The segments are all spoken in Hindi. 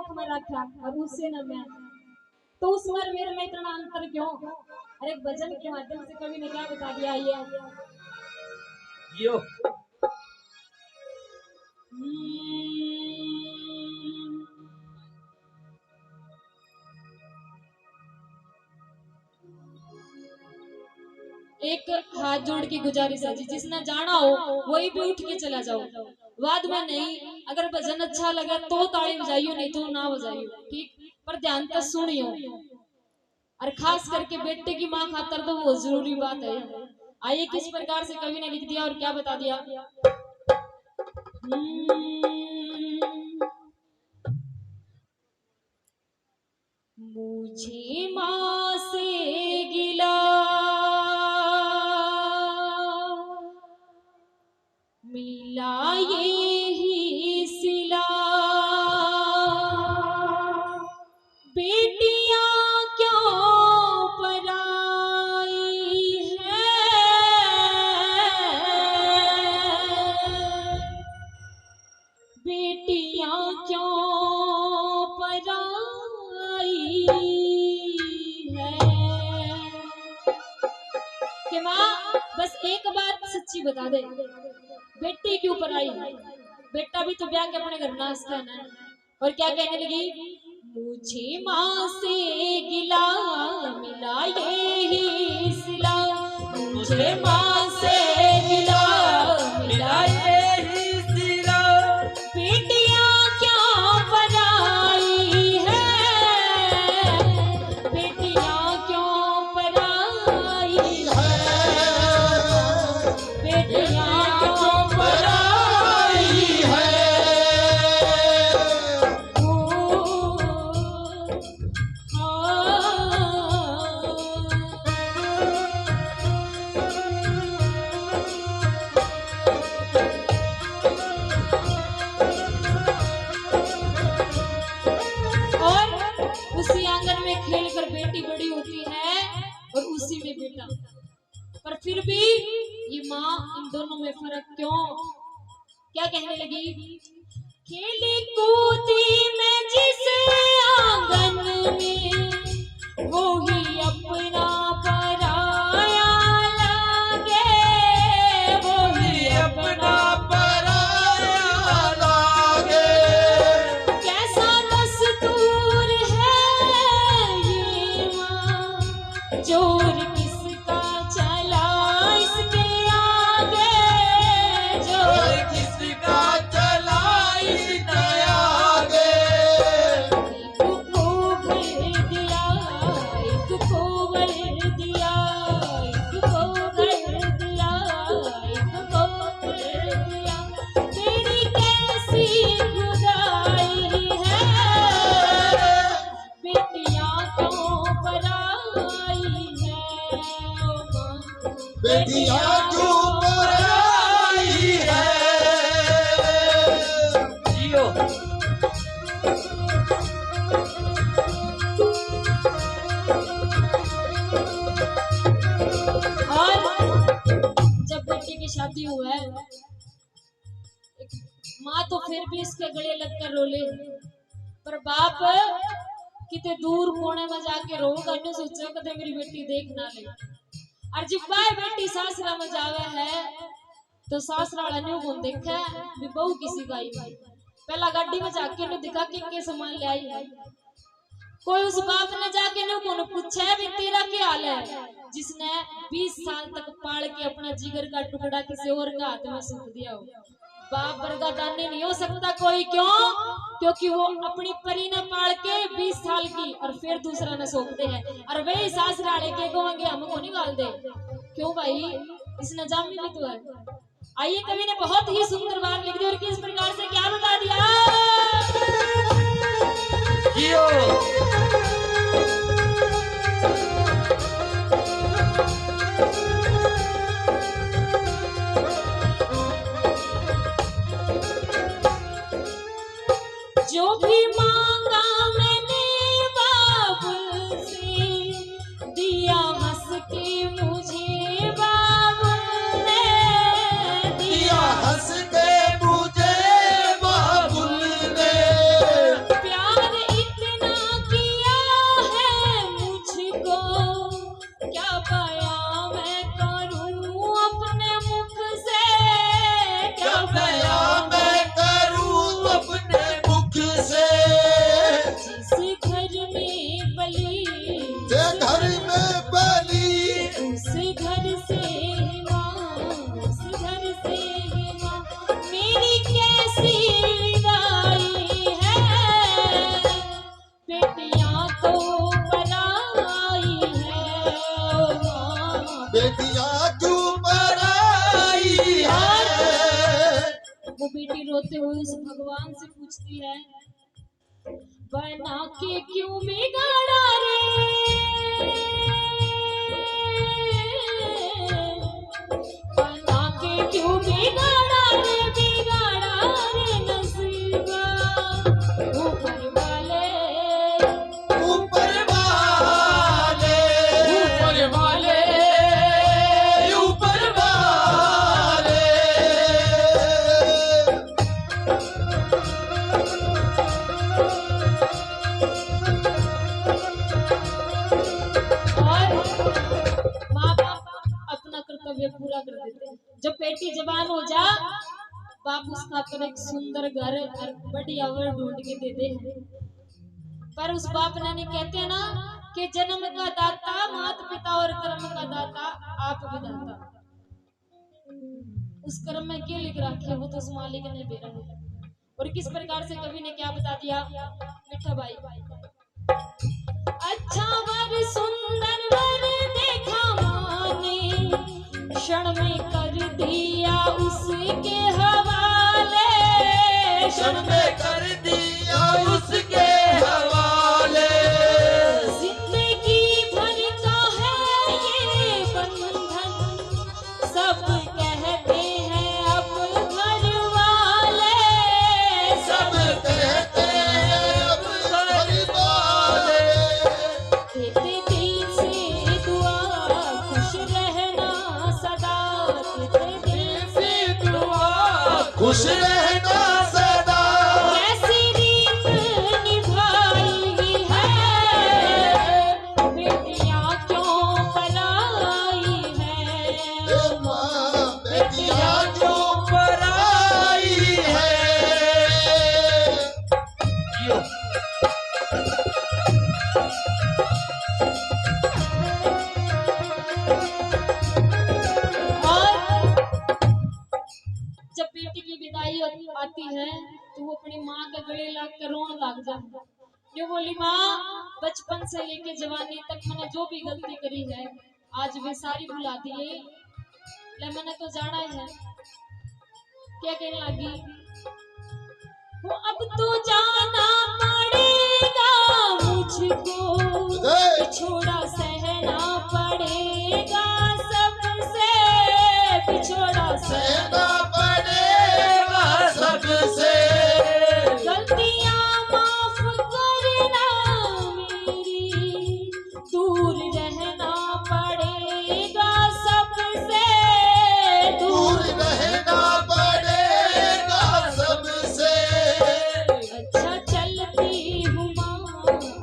मुख में रखा और उससे न मैं, तो उस मर मेरे में इतना अंतर क्यों? अरे भजन के माध्यम से कवि ने क्या बता दिया ये यो एक हाथ जोड़ की गुजारिश है जी, जिसने जाना हो वही भी उठ के चला जाओ, बाद में नहीं। अगर भजन अच्छा लगे तो ताली बजाइयो, नहीं तो ना बजाइयो, ठीक? पर ध्यान तक सुनियो, और खास करके बेटे की माँ खातर तो वो जरूरी बात है। आइए किस प्रकार से कवि ने लिख दिया और क्या बता दिया। मुझे माँ से गिला मिला ये ही सिला, बेटियां क्यों पराई है, बेटियां क्यों पराई है। कि माँ बस एक बात सच्ची बता दे, बेटी क्यों पराई है? बेटा भी तो ब्याह के अपने घर नाचता है ना। और क्या कहने लगी, मुझे माँ से गिला मिला ये ही सिला, मुझे माँ से गिला मिला ये ही सिला, बेटियां क्यों पराई है, बेटियां क्यों पराई है, बेटियां क्यों पराई है। उसी आंगन में खेलकर बेटी बड़ी होती है और उसी में बेटा, पर फिर भी ये माँ इन दोनों में फर्क क्यों? क्या कहने लगी, खेली कूदी में जिस आंगन में वो ही अपना पराया लागे, वो ही अपना पराया लागे, कैसा दस्तूर है ये माँ, जोर किसका चला इसके आगे, जोर किसका चला इसके आगे। एक को भर दिया, एक को भर दिया, एक को भर दिया, एक को भर दिया, तेरी कैसी खुदाई है, बेटियां क्यों पराई है, बेटियां क्यों पराई है। जियो और जब बेटी की शादी हुआ है, माँ तो फिर भी इसके गले लगकर रोले, पर बाप कितने दूर कोने में जाके रोगा, ने सोचा कदे मेरी बेटी देख ना ले। और जब बाय बेटी सासरा में जावे है तो सासरा न्यू कौन देखा भी बहू किसी का ही, पहला गाड़ी में जाके ने दिखा के सामान ले आई है। कोई उस बाप ने जाके ने कौन पूछा भी तेरा क्या हाल है, जिसने 20 साल तक पाल के अपना जिगर का टुकड़ा किसी और का हाथ में सौंप दिया हो। बाप वर्गा दानी नहीं हो सकता कोई, क्यों? क्योंकि वो अपनी परी ने पाल के 20 साल की और फिर दूसरा ने सौंपते हैं, और वे सासराले के कहेंगे हमको निकाल दे। क्यों भाई, इसने जामी भी तो है। आइए कवि ने बहुत ही सुंदर बात लिख दी और किस प्रकार से क्या बता दिया। जो भी मांगा मैंने बाबुल से, दिया हंस के मुझे बाबुल ने, दिया हंस के मुझे बाबुल ने, प्यार रोते हुए उस भगवान से पूछती है, बना के क्यों बिगाड़ा रे, बना के क्यों बिगाड़ा रे, बिगाड़ा रे नसीबा, ऊपर वाले ऊपर वाले ऊपर वाले ऊपर वाले और माँ बाप अपना कर्तव्य पूरा कर देते हैं। जब बेटी जवान हो जा, बाप उसका पर एक सुंदर घर और बढ़िया वर ढूंढ के दे दे। पर उस बाप ने नहीं, कहते हैं ना कि जन्म का दाता माता पिता और कर्म का दाता आप विधाता। उस कर्म में क्या लिख रखा है वो तो उस मालिक ने बेरा है। और किस प्रकार से कवि ने क्या बता दिया, मीठा भाई, अच्छा वर सुंदर वर देखा माने, क्षण में कर दिया उसके हवाले, क्षण में कर दिया उसके हवाले जिंदगी भर का है ये बंधन, सब कहते हैं अब घर वाले, सब कहते हैं अब घर वाले देते दिल से दुआ, खुश रहना सदा, देते दिल से दुआ, खुश रहना सदा कैसी रीत निभाई है, बेटियां क्यों पलाई है, माँ बेटियां क्यों पराई है जियो और जब बेटी की विदाई आती है तो वो अपनी माँ के गले लग कर रोने लग जाता है। जो बोली, माँ बचपन से लेके जवानी तक मैंने जो भी गलती करी है आज वे सारी भुला दिए, ले मैंने तो जाना है। क्या कहने लगी, वो अब तो जाना पड़ेगा मुझको, बिछोड़ा सहना पड़ेगा सबसे, बिछोड़ा सहना सहना पड़ेगा सबसे गलतियां माफ करना मेरी, दूर रहना पड़ेगा सबसे, दूर रहना पड़ेगा सबसे अच्छा चलती हूँ माँ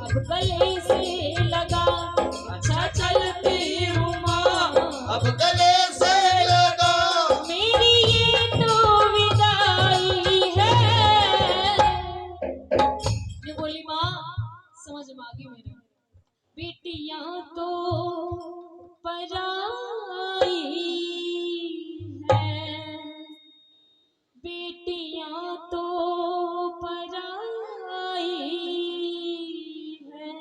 अब गले से लगा, अच्छा चलती हूँ माँ अब गले से लगा मेरी ये तो विदाई है। ये बोली, माँ समझ में आ गई मेरे, बेटियां तो पराई है, बेटियां तो पराई है।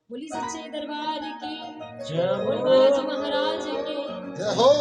बोली सच्चे दरबार की, जय बोली बालाजी महाराज की। जय हो